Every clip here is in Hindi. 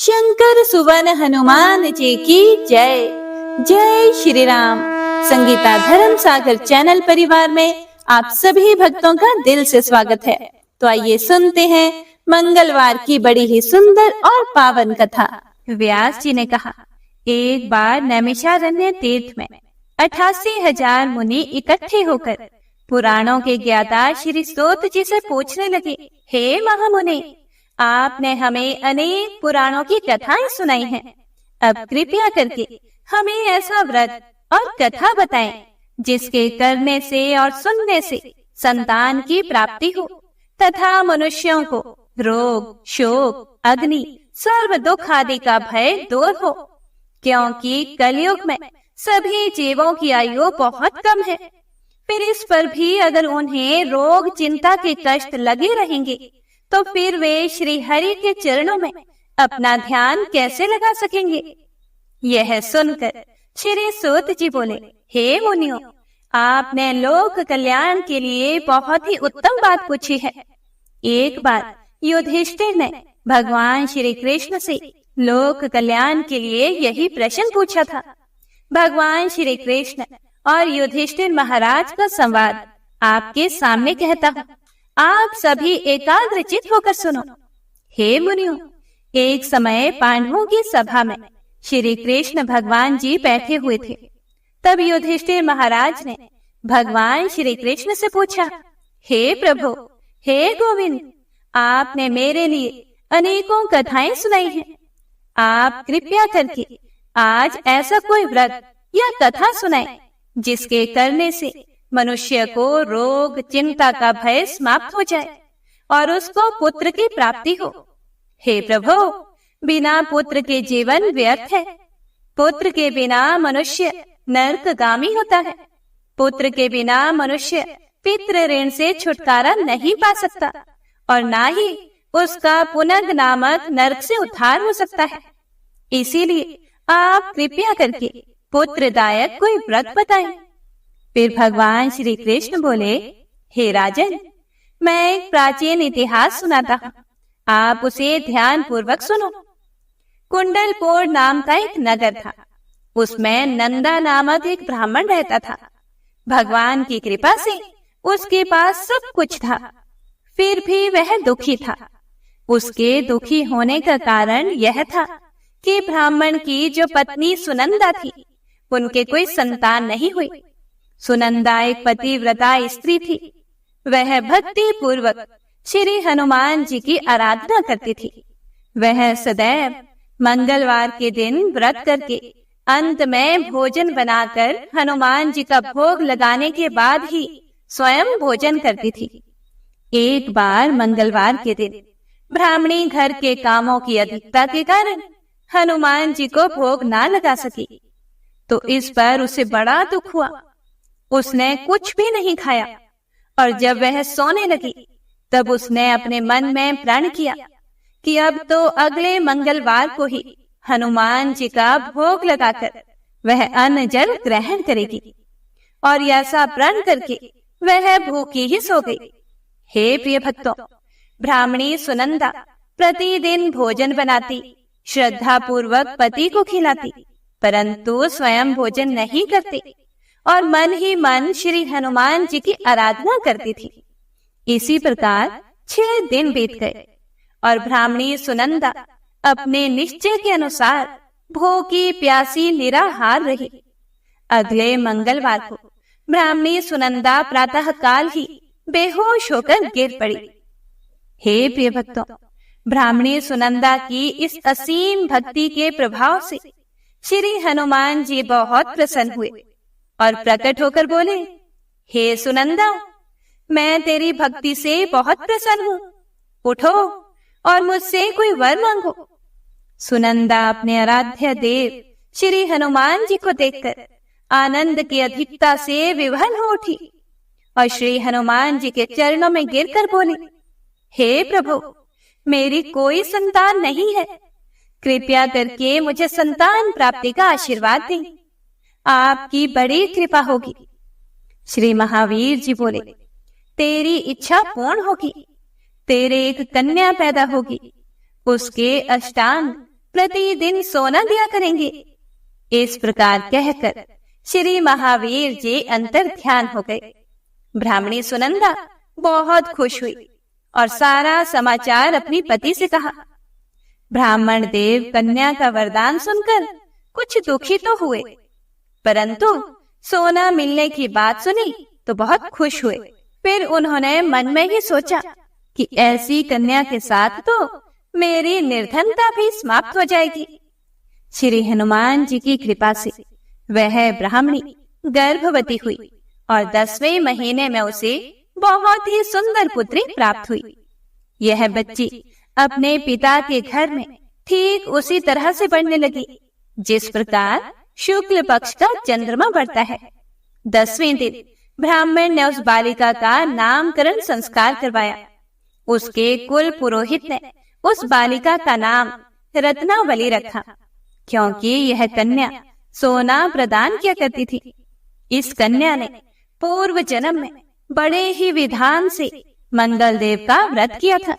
शंकर सुवन हनुमान जी की जय। जय श्री राम। संगीता धर्म सागर चैनल परिवार में आप सभी भक्तों का दिल से स्वागत है। तो आइए सुनते हैं मंगलवार की बड़ी ही सुंदर और पावन कथा। व्यास जी ने कहा, एक बार नैमिषारण्य तीर्थ में 88,000 मुनि इकट्ठे होकर पुराणों के ज्ञाता श्री सूत जी से पूछने लगे, हे महामुनि, आपने हमें अनेक पुराणों की कथाएं सुनाई हैं। अब कृपया करके हमें ऐसा व्रत और कथा बताएं जिसके करने से और सुनने से संतान की प्राप्ति हो तथा मनुष्यों को रोग, शोक, अग्नि, सर्व दुख आदि का भय दूर हो, क्योंकि कलयुग में सभी जीवों की आयु बहुत कम है। फिर इस पर भी अगर उन्हें रोग, चिंता के कष्ट लगे रहेंगे तो फिर वे श्री हरि के चरणों में अपना ध्यान कैसे लगा सकेंगे। यह सुनकर श्री सूत जी बोले, हे मुनियों, आपने लोक कल्याण के लिए बहुत ही उत्तम बात पूछी है। एक बार युधिष्ठिर ने भगवान श्री कृष्ण से लोक कल्याण के लिए यही प्रश्न पूछा था। भगवान श्री कृष्ण और युधिष्ठिर महाराज का संवाद आपके सामने कहता हूँ, आप सभी एकाग्रचित होकर सुनो। हे मुनियों, एक समय पांडवों की सभा में श्री कृष्ण भगवान जी बैठे हुए थे। तब युधिष्ठिर महाराज ने भगवान श्री कृष्ण से पूछा, हे प्रभु, हे गोविंद, आपने मेरे लिए अनेकों कथाएं सुनाई हैं। आप कृपया करके आज ऐसा कोई व्रत या कथा सुनाएं जिसके करने से मनुष्य को रोग, चिंता का भय समाप्त हो जाए और उसको पुत्र की प्राप्ति हो। हे प्रभु, बिना पुत्र के जीवन व्यर्थ है। पुत्र के बिना मनुष्य नरकगामी होता है। पुत्र के बिना मनुष्य पितृ ऋण से छुटकारा नहीं पा सकता और ना ही उसका पुनर्ग नामक नरक से उद्धार हो सकता है। इसीलिए आप कृपया करके पुत्रदायक कोई व्रत बताएं। फिर भगवान श्री कृष्ण बोले, हे राजन, मैं एक प्राचीन इतिहास सुनाता हूँ, आप उसे ध्यान पूर्वक सुनो। कुंडलपुर नाम का एक नगर था। उसमें नंदा नामक एक ब्राह्मण रहता था। भगवान की कृपा से उसके पास सब कुछ था, फिर भी वह दुखी था। उसके दुखी होने का कारण यह था कि ब्राह्मण की जो पत्नी सुनंदा थी, उनके कोई संतान नहीं हुई। सुनंदा एक पतिव्रता स्त्री थी। वह भक्ति पूर्वक श्री हनुमान जी की आराधना करती थी। वह सदैव मंगलवार के दिन व्रत करके अंत में भोजन बनाकर हनुमान जी का भोग लगाने के बाद ही स्वयं भोजन करती थी। एक बार मंगलवार के दिन ब्राह्मणी घर के कामों की अधिकता के कारण हनुमान जी को भोग ना लगा सकी, तो इस पर उसे बड़ा दुख हुआ। उसने कुछ भी नहीं खाया और जब वह सोने लगी तब उसने अपने मन में प्रण किया कि अब तो अगले मंगलवार को ही हनुमान जी का भोग लगाकर वह अन्न जल ग्रहण करेगी। और ऐसा प्रण करके वह भूखी ही सो गई। हे प्रिय भक्तों, ब्राह्मणी सुनंदा प्रतिदिन भोजन बनाती, श्रद्धा पूर्वक पति को खिलाती, परंतु स्वयं भोजन नहीं करती और मन ही मन श्री हनुमान जी की आराधना करती थी। इसी प्रकार 6 दिन बीत गए और ब्राह्मणी सुनंदा अपने निश्चय के अनुसार भूखी प्यासी निराहार रही। अगले मंगलवार को ब्राह्मणी सुनंदा प्रातः काल ही बेहोश होकर गिर पड़ी। हे प्रिय भक्तों, ब्राह्मणी सुनंदा की इस असीम भक्ति के प्रभाव से श्री हनुमान जी बहुत प्रसन्न हुए और प्रकट होकर बोले, हे सुनंदा, मैं तेरी भक्ति से बहुत प्रसन्न हूँ। उठो और मुझसे कोई वर मांगो। सुनंदा अपने आराध्य देव श्री हनुमान जी को देखकर आनंद की अधिकता से विवल हो उठी और श्री हनुमान जी के चरणों में गिरकर बोली, हे प्रभु, मेरी कोई संतान नहीं है, कृपया करके मुझे संतान प्राप्ति का आशीर्वाद दें। आपकी बड़ी कृपा होगी। श्री महावीर जी बोले, तेरी इच्छा पूर्ण होगी। तेरे एक कन्या पैदा होगी, उसके अष्टांग प्रतिदिन सोना दिया करेंगे। इस प्रकार कहकर श्री महावीर जी अंतर ध्यान हो गए। ब्राह्मणी सुनंदा बहुत खुश हुई और सारा समाचार अपनी पति से कहा। ब्राह्मण देव कन्या का वरदान सुनकर कुछ दुखी तो हुए, परंतु सोना मिलने की बात सुनी तो बहुत खुश हुए। फिर उन्होंने मन में ही सोचा कि ऐसी कन्या के साथ तो मेरी निर्धनता भी समाप्त हो जाएगी। श्री हनुमान जी की कृपा से वह ब्राह्मणी गर्भवती हुई और 10वें महीने में उसे बहुत ही सुंदर पुत्री प्राप्त हुई। यह बच्ची अपने पिता के घर में ठीक उसी तरह से बढ़ने लगी जिस प्रकार शुक्ल पक्ष का चंद्रमा बढ़ता है। 10वें दिन ब्राह्मण ने उस बालिका का नामकरण संस्कार करवाया। उसके कुल पुरोहित ने उस बालिका का नाम रत्नावली रखा, क्योंकि यह कन्या सोना प्रदान किया करती थी। इस कन्या ने पूर्व जन्म में बड़े ही विधान से मंगल देव का व्रत किया था।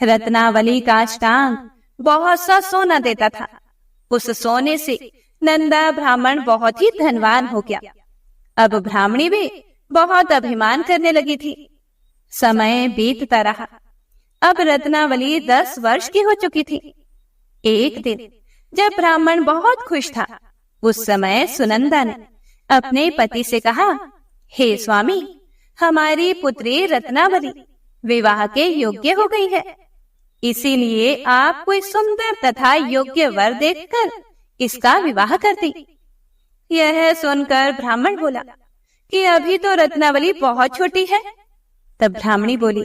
रत्नावली का अष्टांग बहुत सा सोना देता था। उस सोने से नंदा ब्राह्मण बहुत ही धनवान हो गया। अब ब्राह्मणी भी बहुत अभिमान करने लगी थी। समय बीतता रहा। अब रत्नावली 10 वर्ष की हो चुकी थी। एक दिन जब ब्राह्मण बहुत खुश था, उस समय सुनंदा ने अपने पति से कहा, हे स्वामी, हमारी पुत्री रत्नावली विवाह के योग्य हो गई है, इसीलिए आप कोई सुंदर तथा योग्य वर देखकर इसका विवाह कर दी। यह सुनकर ब्राह्मण बोला कि अभी तो रत्नावली बहुत छोटी है। तब ब्राह्मणी बोली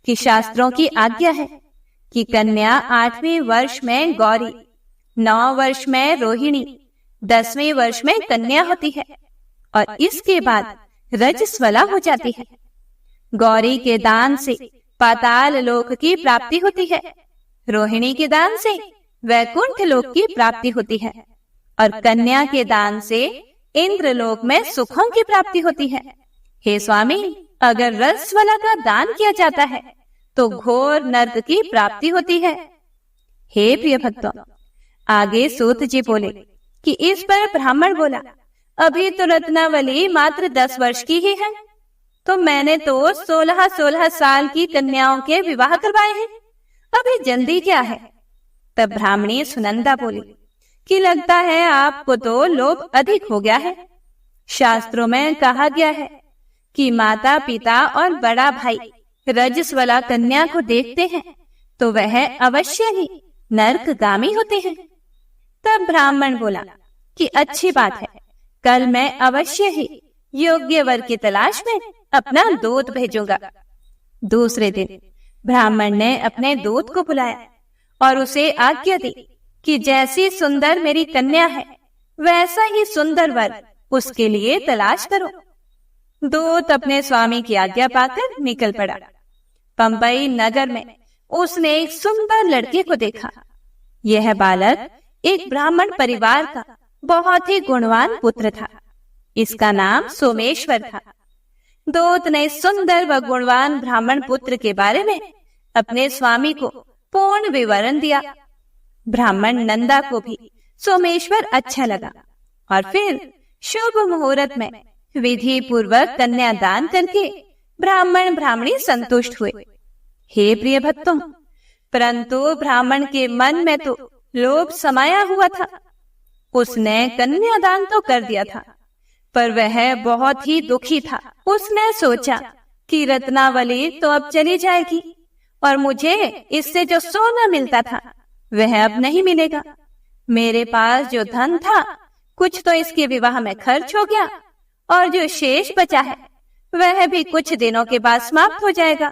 कि शास्त्रों की आज्ञा है कि कन्या 8वें वर्ष में गौरी, 9 वर्ष में रोहिणी, 10वें वर्ष में कन्या होती है और इसके बाद रजस्वला हो जाती है। गौरी के दान से पाताल लोक की प्राप्ति होती है, रोहिणी के दान से वैकुंठ लोक की प्राप्ति होती है और कन्या के दान से इंद्र लोक में सुखों की प्राप्ति होती है। हे स्वामी, अगर रजस्वला का दान किया जाता है तो घोर नर्क की प्राप्ति होती है। हे प्रिय भक्तों, आगे सूत जी बोले कि इस पर ब्राह्मण बोला, अभी तो रत्नावली मात्र 10 वर्ष की ही है, तो मैंने तो 16 साल की कन्याओं के विवाह करवाए हैं, अभी जल्दी क्या है। तब ब्राह्मणी सुनंदा बोली कि लगता है आपको तो लोभ अधिक हो गया है। शास्त्रों में कहा गया है कि माता पिता और बड़ा भाई रजस्वला कन्या को देखते हैं तो वह अवश्य ही नरकगामी होते हैं। तब ब्राह्मण बोला कि अच्छी बात है, कल मैं अवश्य ही योग्य वर की तलाश में अपना दूत भेजूंगा। दूसरे दिन ब्राह्मण ने अपने दूत को बुलाया और उसे आज्ञा दी कि जैसी सुंदर मेरी कन्या है वैसा ही सुंदर वर उसके लिए तलाश करो। दूत अपने स्वामी की आज्ञा पाकर निकल पड़ा। पंबई नगर में उसने एक सुंदर लड़के को देखा। यह बालक एक ब्राह्मण परिवार का बहुत ही गुणवान पुत्र था। इसका नाम सोमेश्वर था। दूत ने सुंदर व गुणवान ब्राह्मण पुत्र के बारे में अपने स्वामी को पूर्ण विवरण दिया। ब्राह्मण नंदा को भी सोमेश्वर अच्छा लगा और फिर शुभ मुहूर्त में विधि पूर्वक कन्यादान करके ब्राह्मण ब्राह्मणी संतुष्ट हुए। हे प्रिय भक्तों, परंतु ब्राह्मण के मन में तो लोभ समाया हुआ था। उसने कन्यादान तो कर दिया था, पर वह बहुत ही दुखी था। उसने सोचा कि रत्नावली तो अब चली जाएगी और मुझे इससे जो सोना मिलता था वह अब नहीं मिलेगा। मेरे पास जो धन था कुछ तो इसके विवाह में खर्च हो गया और जो शेष बचा है वह भी कुछ दिनों के बाद समाप्त हो जाएगा।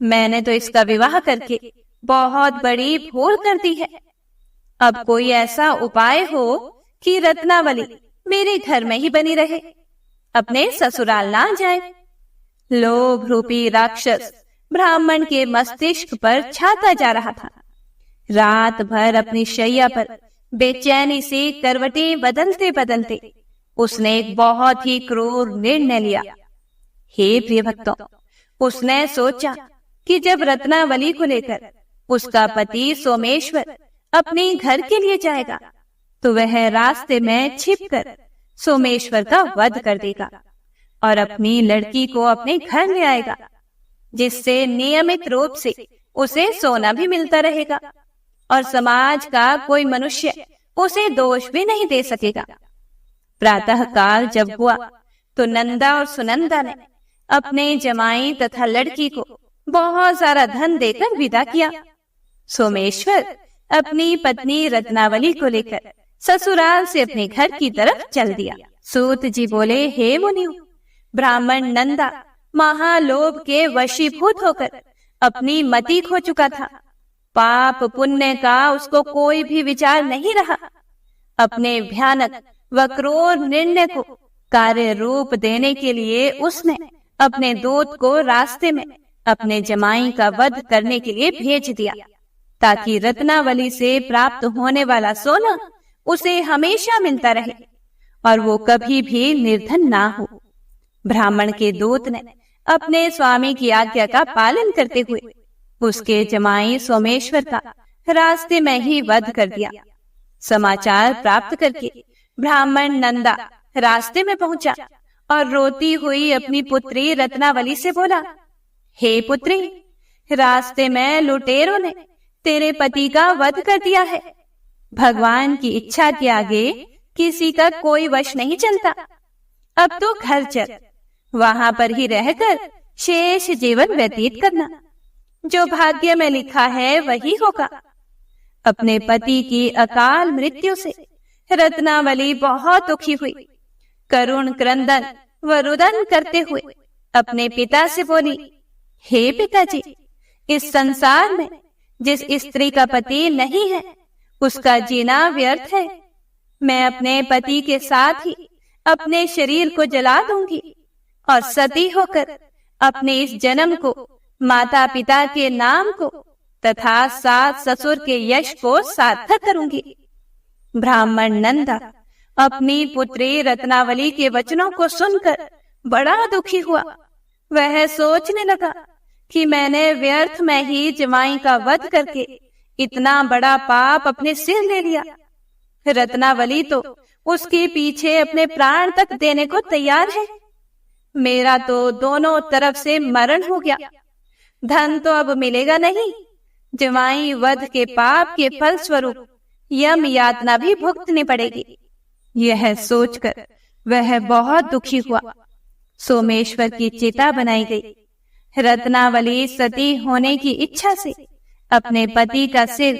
मैंने तो इसका विवाह करके बहुत बड़ी भूल कर दी है। अब कोई ऐसा उपाय हो कि रत्नावली मेरे घर में ही बनी रहे, अपने ससुराल ना जाए। लोभ रूपी राक्षस ब्राह्मण के मस्तिष्क पर छाता जा रहा था। रात भर अपनी शैया पर बेचैनी से करवटें बदलते बदलते उसने एक बहुत ही क्रूर निर्णय लिया। हे प्रिय भक्तों, उसने सोचा कि जब रत्नावली को लेकर उसका पति सोमेश्वर अपने घर के लिए जाएगा तो वह रास्ते में छिपकर सोमेश्वर का वध कर देगा और अपनी लड़की को अपने घर ले आएगा, जिससे नियमित रूप से उसे सोना भी मिलता रहेगा और समाज का कोई मनुष्य उसे दोष भी नहीं दे सकेगा। प्रातः काल जब हुआ तो नंदा और सुनंदा ने अपने जमाई तथा लड़की को बहुत सारा धन देकर विदा किया। सोमेश्वर अपनी पत्नी रत्नावली को लेकर ससुराल से अपने घर की तरफ चल दिया। सूत जी बोले, हे मुनियों, ब्राह्मण नंदा महालोभ के वशीभूत होकर अपनी मति खो चुका था। पाप पुण्य का उसको कोई भी विचार नहीं रहा। अपने भयानक व क्रूर निर्णय को कार्य रूप देने के लिए उसने अपने दूत को रास्ते में अपने जमाई का वध करने के लिए भेज दिया, ताकि रत्नावली से प्राप्त होने वाला सोना उसे हमेशा मिलता रहे और वो कभी भी निर्धन ना हो। ब्राह्मण के दूत ने अपने स्वामी की आज्ञा का पालन करते हुए उसके जमाई सोमेश्वर का रास्ते में ही वध कर दिया। समाचार प्राप्त करके ब्राह्मण नंदा रास्ते में पहुंचा और रोती हुई अपनी पुत्री रत्नावली से बोला, हे पुत्री, रास्ते में लुटेरों ने तेरे पति का वध कर दिया है। भगवान की इच्छा के आगे किसी का कोई वश नहीं चलता। अब तो घर चल, वहां पर ही रहकर शेष जीवन व्यतीत करना। जो भाग्य में लिखा है वही होगा। अपने पति की अकाल मृत्यु से रत्नावली बहुत दुखी हुई। करुण क्रंदन व रुदन करते हुए अपने पिता से बोली, हे पिताजी, इस संसार में जिस स्त्री का पति नहीं है उसका जीना व्यर्थ है। मैं अपने पति के साथ ही अपने शरीर को जला दूंगी और सती होकर अपने इस जन्म को, माता पिता के नाम को तथा सास ससुर के यश को सार्थक करूंगी। ब्राह्मण नंदा अपनी पुत्री रत्नावली के वचनों को सुनकर बड़ा दुखी हुआ। वह सोचने लगा कि मैंने व्यर्थ में ही जमाई का वध करके इतना बड़ा पाप अपने सिर ले लिया। रत्नावली तो उसके पीछे अपने प्राण तक देने को तैयार है। मेरा तो दोनों तरफ से मरण हो गया। धन तो अब मिलेगा नहीं। जमाई वध के पाप के फल स्वरूप यम यातना भी भुगतनी पड़ेगी। यह सोचकर वह बहुत दुखी हुआ। सोमेश्वर की चिता बनाई गई। रत्नावली सती होने की इच्छा से अपने पति का सिर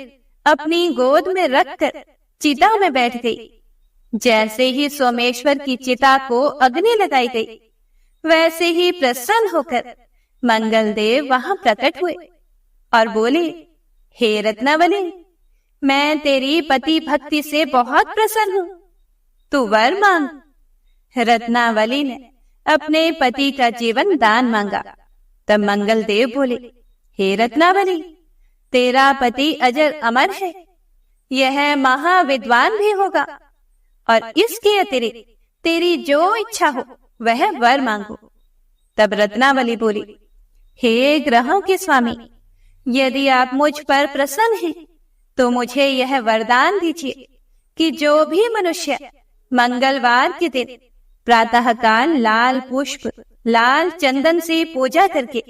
अपनी गोद में रखकर चिता में बैठ गई। जैसे ही सोमेश्वर की चिता को अग्नि लगाई गई, वैसे ही प्रसन्न होकर मंगलदेव वहां प्रकट हुए और बोले, हे रत्नावली, मैं तेरी पति भक्ति से बहुत प्रसन्न हूं, तू वर मांग। रत्नावली ने अपने पति का जीवन दान मांगा। तब मंगलदेव बोले, हे रत्नावली, तेरा पति अजर अमर है, यह महाविद्वान भी होगा और इसके अतिरिक्त तेरी जो इच्छा हो वह वर मांगो। तब रत्नावली बोली, हे ग्रहों के स्वामी, यदि आप मुझ पर प्रसन्न हैं तो मुझे यह वरदान दीजिए कि जो भी मनुष्य मंगलवार के दिन प्रातःकाल लाल पुष्प, लाल चंदन से पूजा करके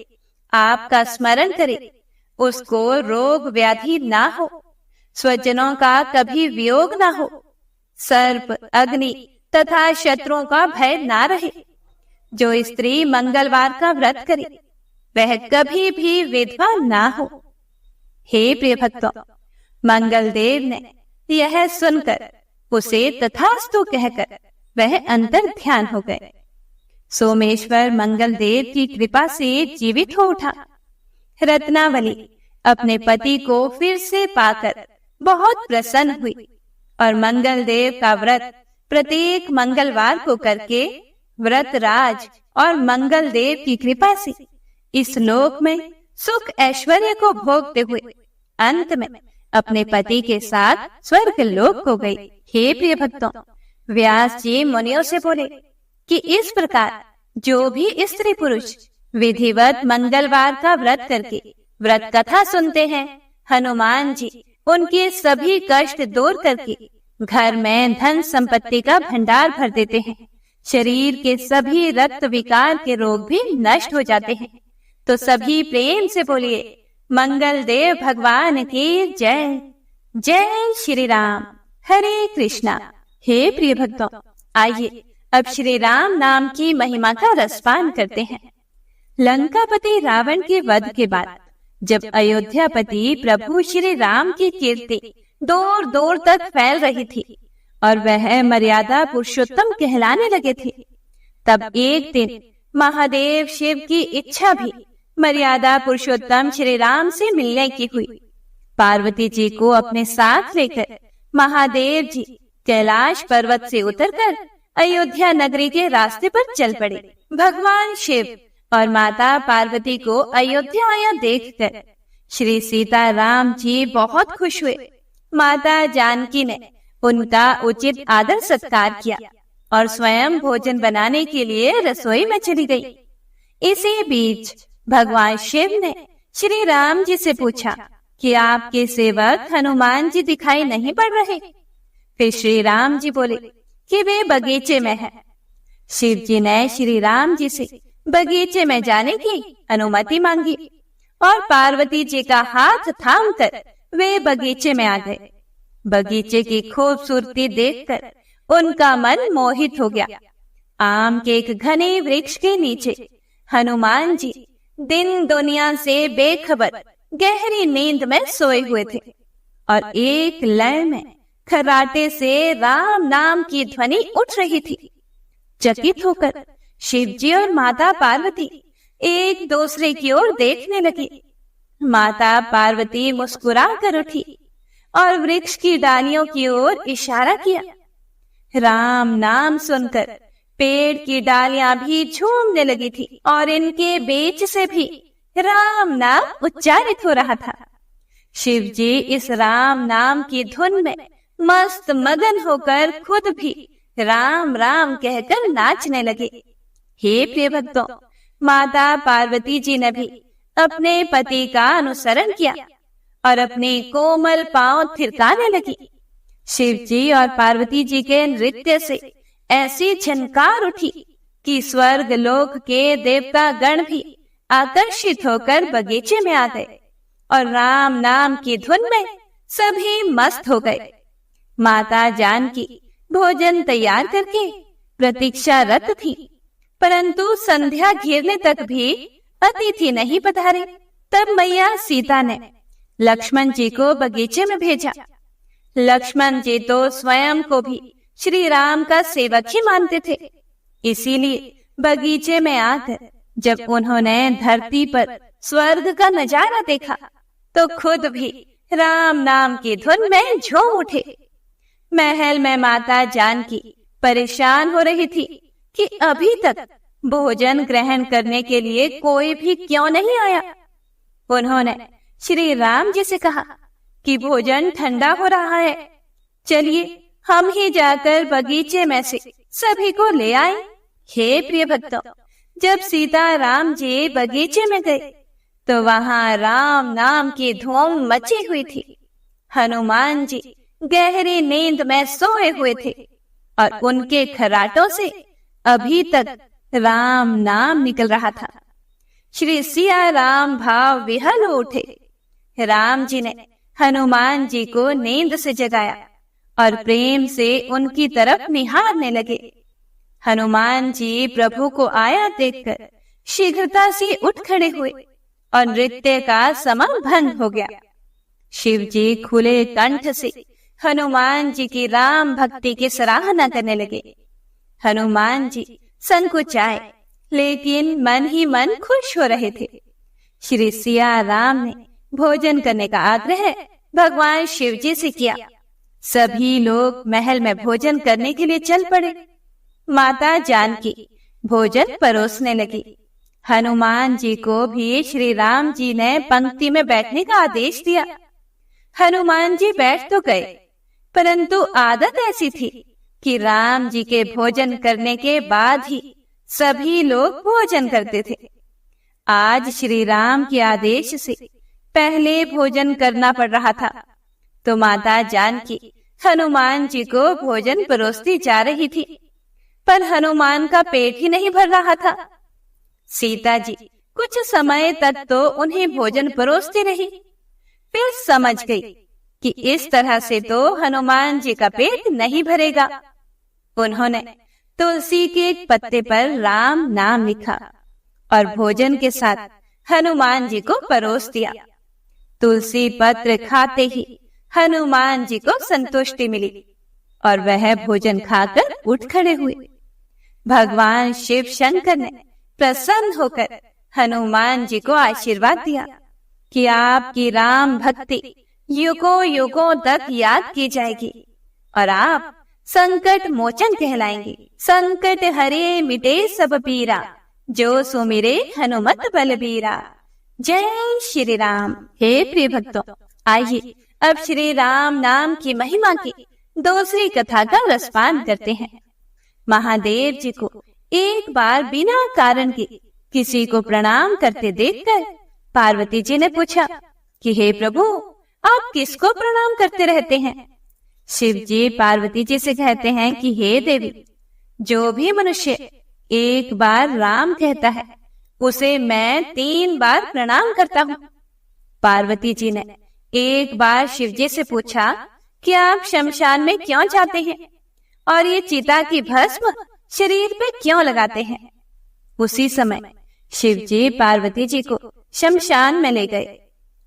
आपका स्मरण करे, उसको रोग व्याधि ना हो, स्वजनों का कभी वियोग ना हो, सर्प, अग्नि तथा शत्रुओं का भय ना रहे। जो स्त्री मंगलवार का व्रत करे वह कभी भी विधवा ना हो। हे प्रिय भक्तों, मंगलदेव ने यह सुनकर उसे तथास्तु कहकर वह अंतर ध्यान हो गए। सोमेश्वर मंगलदेव की कृपा से जीवित हो उठा। रत्नावली अपने पति को फिर से पाकर बहुत प्रसन्न हुई और मंगलदेव का व्रत प्रत्येक मंगलवार को करके व्रतराज और मंगलदेव की कृपा से इस लोक में सुख ऐश्वर्य को भोगते हुए अंत में अपने पति के साथ स्वर्ग लोक को गई। हे प्रिय भक्तों, व्यास जी मुनियों से बोले कि इस प्रकार जो भी स्त्री पुरुष विधिवत मंगलवार का व्रत करके व्रत कथा सुनते हैं, हनुमान जी उनके सभी कष्ट दूर करके घर में धन संपत्ति का भंडार भर देते हैं। शरीर के सभी रक्त विकार के रोग भी नष्ट हो जाते हैं। तो सभी प्रेम से बोलिए, मंगल देव भगवान की जय। जय श्री राम। हरे कृष्णा। हे प्रिय भक्तों, आइए अब श्री राम नाम की महिमा का रसपान करते हैं। लंकापति रावण के वध के बाद जब अयोध्यापति प्रभु श्री राम की कीर्ति दूर दूर तक फैल रही थी और वह मर्यादा पुरुषोत्तम कहलाने लगे थे, तब एक दिन महादेव शिव की इच्छा भी मर्यादा पुरुषोत्तम श्री राम से मिलने की हुई। पार्वती जी को अपने साथ लेकर महादेव जी कैलाश पर्वत से उतरकर अयोध्या नगरी के रास्ते पर चल पड़े। भगवान शिव और माता पार्वती को अयोध्या आया देखकर श्री सीता राम जी बहुत खुश हुए। माता जानकी ने उनका उचित आदर सत्कार किया और स्वयं भोजन बनाने के लिए रसोई में चली गई। इसी बीच भगवान शिव ने श्री राम जी से पूछा कि आपके सेवक हनुमान जी दिखाई नहीं पड़ रहे। फिर श्री राम जी बोले कि वे बगीचे में हैं। शिव जी ने श्री राम जी से बगीचे में जाने की अनुमति मांगी और पार्वती जी का हाथ थामकर वे बगीचे में आ गए। बगीचे की खूबसूरती देखकर उनका मन मोहित हो गया। आम के एक घने वृक्ष के नीचे हनुमान जी दिन दुनिया से बेखबर गहरी नींद में सोए हुए थे और एक लय में खर्राटे से राम नाम की ध्वनि उठ रही थी। चकित होकर शिव जी और माता पार्वती एक दूसरे की ओर देखने लगी। माता पार्वती मुस्कुरा कर उठी और वृक्ष की डालियों की ओर इशारा किया। राम नाम सुनकर पेड़ की डालियां भी झूमने लगी थी और इनके बीच से भी राम नाम उच्चारित हो रहा था। शिव जी इस राम नाम की धुन में मस्त मगन होकर खुद भी राम राम कहकर नाचने लगे। हे प्रिय भक्तों, माता पार्वती जी ने भी अपने पति का अनुसरण किया और अपने कोमल पांव थिरकाने लगी। शिव जी और पार्वती जी के नृत्य से ऐसी झनकार उठी कि स्वर्ग लोक के देवता गण भी आकर्षित होकर बगीचे में आ गए और राम नाम की धुन में सभी मस्त हो गए। माता जानकी भोजन तैयार करके प्रतीक्षारत थी, परंतु संध्या घिरने तक भी अतिथि नहीं पधारे। तब मैया सीता ने लक्ष्मण जी को बगीचे में भेजा। लक्ष्मण जी तो स्वयं को भी श्री राम का सेवक ही मानते थे, इसीलिए बगीचे में आकर जब उन्होंने धरती पर स्वर्ग का नजारा देखा तो खुद भी राम नाम की धुन में झूम उठे। महल में माता जानकी परेशान हो रही थी कि अभी तक भोजन ग्रहण करने के लिए कोई भी क्यों नहीं आया। उन्होंने श्री राम जी से कहा कि भोजन ठंडा हो रहा है, चलिए हम ही जाकर बगीचे में से सभी को ले आए। हे प्रिय भक्तों, जब सीता राम जी बगीचे में गए तो वहां राम नाम की धूम मची हुई थी। हनुमान जी गहरी नींद में सोए हुए थे और उनके खर्राटों से अभी तक राम नाम निकल रहा था। श्री सिया राम भाव विहल हो उठे। राम जी ने हनुमान जी को नींद से जगाया और प्रेम से उनकी तरफ निहारने लगे। हनुमान जी प्रभु को आया देखकर शीघ्रता से उठ खड़े हुए और नृत्य का समम भंग हो गया। शिव जी खुले कंठ से हनुमान जी की राम भक्ति की सराहना करने लगे। हनुमान जी संकुचाए लेकिन मन ही मन खुश हो रहे थे। श्री सिया राम ने भोजन करने का आग्रह भगवान शिव जी से किया। सभी लोग महल में भोजन करने के लिए चल पड़े। माता जानकी भोजन परोसने लगी। हनुमान जी को भी श्री राम जी ने पंक्ति में बैठने का आदेश दिया। हनुमान जी बैठ तो गए, परंतु आदत ऐसी थी कि राम जी के भोजन करने के बाद ही सभी लोग भोजन करते थे। आज श्री राम के आदेश से पहले भोजन करना पड़ रहा था। तो माता जानकी हनुमान जी को भोजन परोसती जा रही थी, पर हनुमान का पेट ही नहीं भर रहा था। सीता जी कुछ समय तक तो उन्हें भोजन परोसती रही, फिर समझ गई कि इस तरह से तो हनुमान जी का पेट नहीं भरेगा। उन्होंने तुलसी के एक पत्ते पर राम नाम लिखा और भोजन के साथ हनुमान जी को परोस दिया। तुलसी पत्र खाते ही हनुमान जी को संतुष्टि मिली और वह भोजन खाकर उठ खड़े हुए। भगवान शिव शंकर ने प्रसन्न होकर हनुमान जी को आशीर्वाद दिया कि आपकी राम भक्ति युगों युगों तक याद की जाएगी और आप संकट मोचन कहलाएंगे। संकट हरे मिटे सब पीरा, जो सुमिरे हनुमत बलबीरा। जय श्री राम। हे प्रिय भक्तों, आइए अब श्री राम नाम की महिमा की दूसरी कथा का रसपान करते हैं। महादेव जी को एक बार बिना कारण के किसी को प्रणाम करते देखकर पार्वती जी ने पूछा कि हे प्रभु, आप किसको प्रणाम करते रहते हैं? शिव जी पार्वती जी से कहते हैं कि हे देवी, जो भी मनुष्य एक बार राम कहता है उसे मैं 3 बार प्रणाम करता हूँ। पार्वती जी ने एक बार शिव जी से पूछा कि आप शमशान में क्यों जाते हैं और ये चिता की भस्म शरीर पे क्यों लगाते हैं? उसी समय शिव जी पार्वती जी को शमशान में ले गए।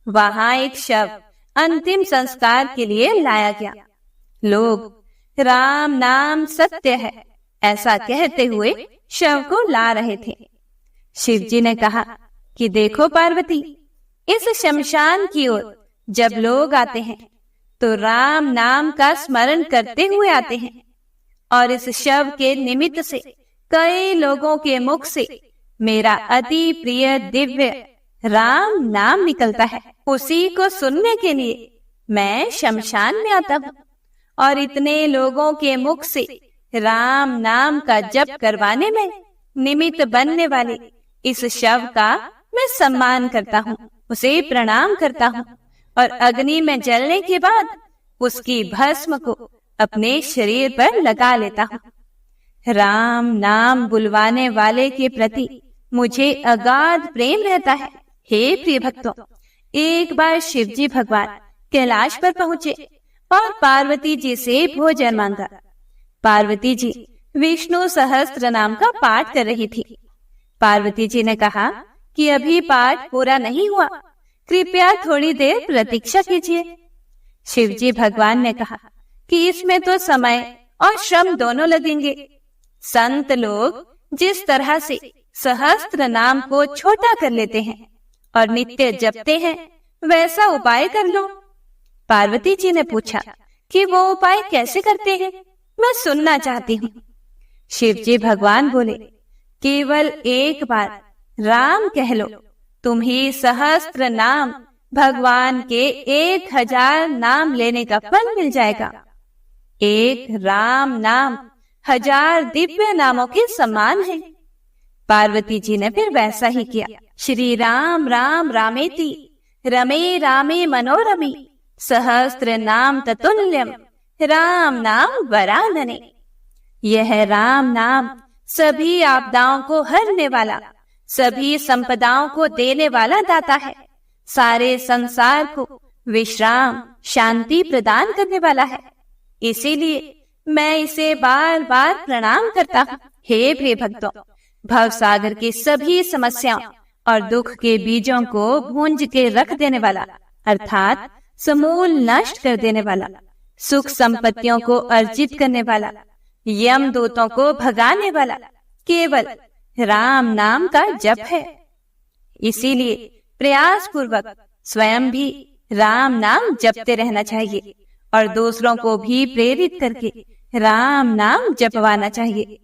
वहां एक शव अंतिम संस्कार के लिए लाया गया। लोग राम नाम सत्य है ऐसा कहते हुए शव को ला रहे थे। शिव जी ने कहा कि देखो पार्वती, इस शमशान की ओर जब लोग आते हैं तो राम नाम का स्मरण करते हुए आते हैं और इस शव के निमित्त से कई लोगों के मुख से मेरा अति प्रिय दिव्य राम नाम निकलता है। उसी को सुनने के लिए मैं शमशान में आता हूँ और इतने लोगों के मुख से राम नाम का जप करवाने में निमित्त बनने वाले इस शव का मैं सम्मान करता हूँ, उसे प्रणाम करता हूँ और अग्नि में जलने के बाद उसकी भस्म को अपने शरीर पर लगा लेता हूँ। राम नाम बुलवाने वाले के प्रति मुझे अगाध प्रेम रहता है। हे प्रिय भक्तों, एक बार शिव जी भगवान कैलाश पर पहुँचे और पार्वती जी से भोजन मांगा। पार्वती जी विष्णु सहस्त्र नाम का पाठ कर रही थी। पार्वती जी ने कहा कि अभी पाठ पूरा नहीं हुआ, कृपया थोड़ी देर प्रतीक्षा कीजिए। शिव जी भगवान ने कहा कि इसमें तो समय और श्रम दोनों लगेंगे। संत लोग जिस तरह से सहस्त्र नाम को छोटा कर लेते हैं और नित्य जपते हैं, वैसा उपाय कर लो। पार्वती जी ने पूछा कि वो उपाय कैसे करते हैं, मैं सुनना चाहती हूँ। शिव जी भगवान बोले, केवल एक बार राम कह लो, तुम्हें सहस्त्र नाम भगवान के 1000 नाम लेने का फल मिल जाएगा। एक राम नाम 1000 दिव्य नामों के समान है। पार्वती जी ने फिर वैसा ही किया। श्री राम राम रामेति रमे रामे मनोरमे सहस्त्र नाम ततुल्यम राम नाम वरानने। यह राम नाम सभी आपदाओं को हरने वाला, सभी संपदाओं को देने वाला दाता है। सारे संसार को विश्राम शांति प्रदान करने वाला है। इसीलिए मैं इसे बार बार प्रणाम करता हूँ। हे प्रिय भक्तों, भव सागर की सभी समस्याओं और दुख के बीजों को भूंज के रख देने वाला, अर्थात समूल नष्ट कर देने वाला, सुख संपत्तियों को अर्जित करने वाला, यम दूतों को भगाने वाला केवल राम नाम का जप है। इसीलिए प्रयास पूर्वक स्वयं भी राम नाम जपते रहना चाहिए और दूसरों को भी प्रेरित करके राम नाम जपवाना चाहिए।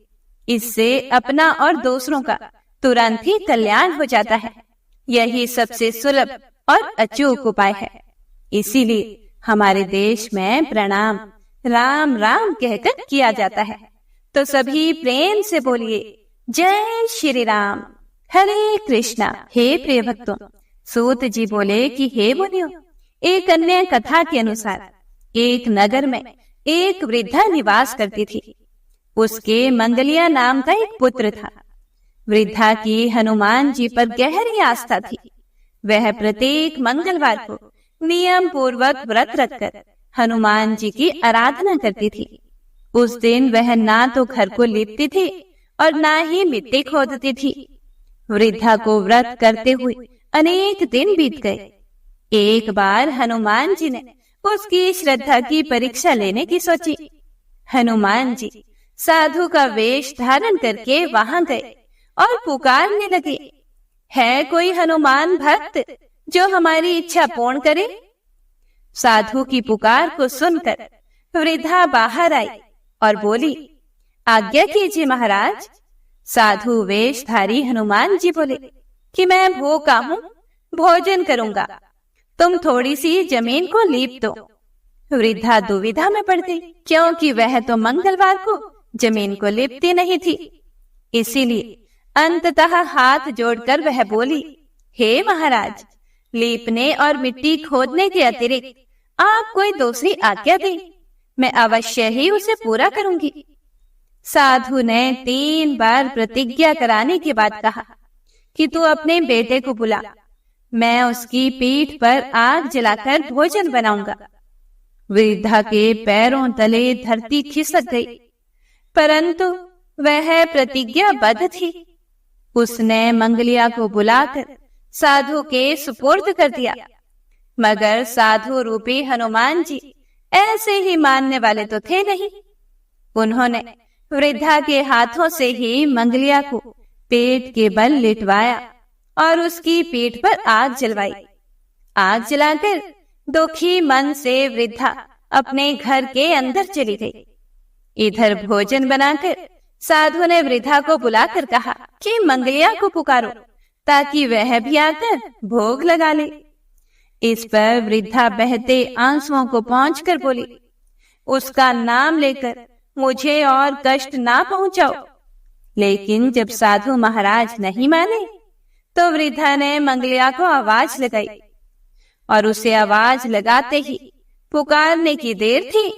इससे अपना और दूसरों का तुरंत ही कल्याण हो जाता है। यही सबसे सुलभ और अचूक उपाय है। इसीलिए हमारे देश में प्रणाम राम राम कहकर किया जाता है। तो सभी प्रेम से बोलिए जय श्री राम, हरे कृष्णा। हे प्रिय भक्तों, सूत जी बोले कि हे मुनियों, एक अन्य कथा के अनुसार एक नगर में एक वृद्धा निवास करती थी। उसके मंगलिया नाम का एक पुत्र था। वृद्धा की हनुमान जी पर गहरी आस्था थी। वह प्रत्येक मंगलवार को नियम पूर्वक व्रत रखकर हनुमान जी की आराधना करती थी। उस दिन वह ना तो घर को लीपती थी और ना ही मिट्टी खोदती थी। वृद्धा को व्रत करते हुए अनेक दिन बीत गए। एक बार हनुमान जी ने उसकी श्रद्धा की परीक्षा लेने की सोची। हनुमान जी साधु का वेश धारण करके वहां गए और पुकारने लगे, है कोई हनुमान भक्त जो हमारी इच्छा पूर्ण करे? साधु की पुकार को सुनकर वृद्धा बाहर आई और बोली, आज्ञा कीजिए महाराज। साधु वेशधारी हनुमान जी बोले कि मैं भूखा हूँ, भोजन करूंगा, तुम थोड़ी सी जमीन को लीप दो। वृद्धा दुविधा में पड़ गई, क्योंकि वह तो मंगलवार को जमीन को लीपती नहीं थी। इसीलिए अंततः हाथ जोड़कर वह बोली, हे महाराज, लीपने और मिट्टी खोदने के अतिरिक्त आप कोई दूसरी आज्ञा दें, मैं अवश्य ही उसे पूरा करूंगी। साधु ने 3 बार प्रतिज्ञा कराने के बाद कहा कि तू अपने बेटे को बुला, मैं उसकी पीठ पर आग जलाकर भोजन बनाऊंगा। वृद्धा के पैरों तले धरती खिसक गई, परंतु वह प्रतिज्ञाबद्ध थी। उसने मंगलिया को बुलाकर साधु के सुपुर्द कर दिया। मगर साधु रूपी हनुमान जी ऐसे ही मानने वाले तो थे नहीं। उन्होंने वृद्धा के हाथों से ही मंगलिया को पेट के बल लिटवाया और उसकी पीठ पर आग जलवाई। आग जलाकर दुखी मन से वृद्धा अपने घर के अंदर चली गई। इधर भोजन बनाकर साधु ने वृद्धा को बुलाकर कहा कि मंगलिया को पुकारो ताकि वह भी आकर भोग लगा ले। इस पर वृद्धा बहते आंसुओं को पोंछकर बोली, उसका नाम लेकर मुझे और कष्ट ना पहुंचाओ। लेकिन जब साधु महाराज नहीं माने तो वृद्धा ने मंगलिया को आवाज लगाई और उसे आवाज लगाते ही पुकारने की देर थी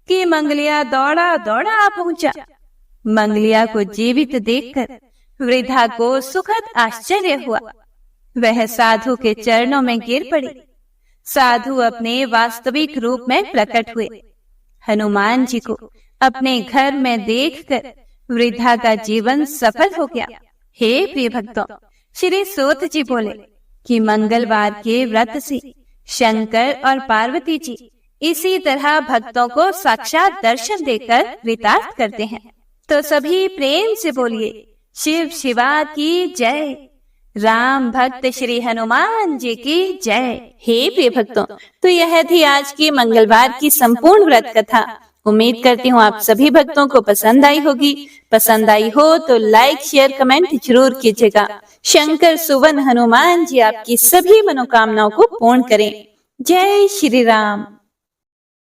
कि मंगलिया दौड़ा दौड़ा आ पहुंचा। मंगलिया को जीवित देखकर वृद्धा को सुखद आश्चर्य हुआ। वह साधु के चरणों में गिर पड़ी। साधु अपने वास्तविक रूप में प्रकट हुए। हनुमान जी को अपने घर में देखकर वृद्धा का जीवन सफल हो गया। हे प्रिय भक्तों, श्री सूत जी बोले कि मंगलवार के व्रत से शंकर और पार्वती जी इसी तरह भक्तों को साक्षात दर्शन देकर कृतार्थ करते हैं। तो सभी प्रेम से बोलिए, शिव शिवा की जय, राम भक्त श्री हनुमान जी की जय। हे प्रिय भक्तों, तो यह थी आज की मंगलवार की संपूर्ण व्रत कथा। उम्मीद करती हूँ आप सभी भक्तों को पसंद आई होगी। पसंद आई हो तो लाइक शेयर कमेंट जरूर कीजिएगा। शंकर सुवन हनुमान जी आपकी सभी मनोकामनाओं को पूर्ण करें। जय श्री राम।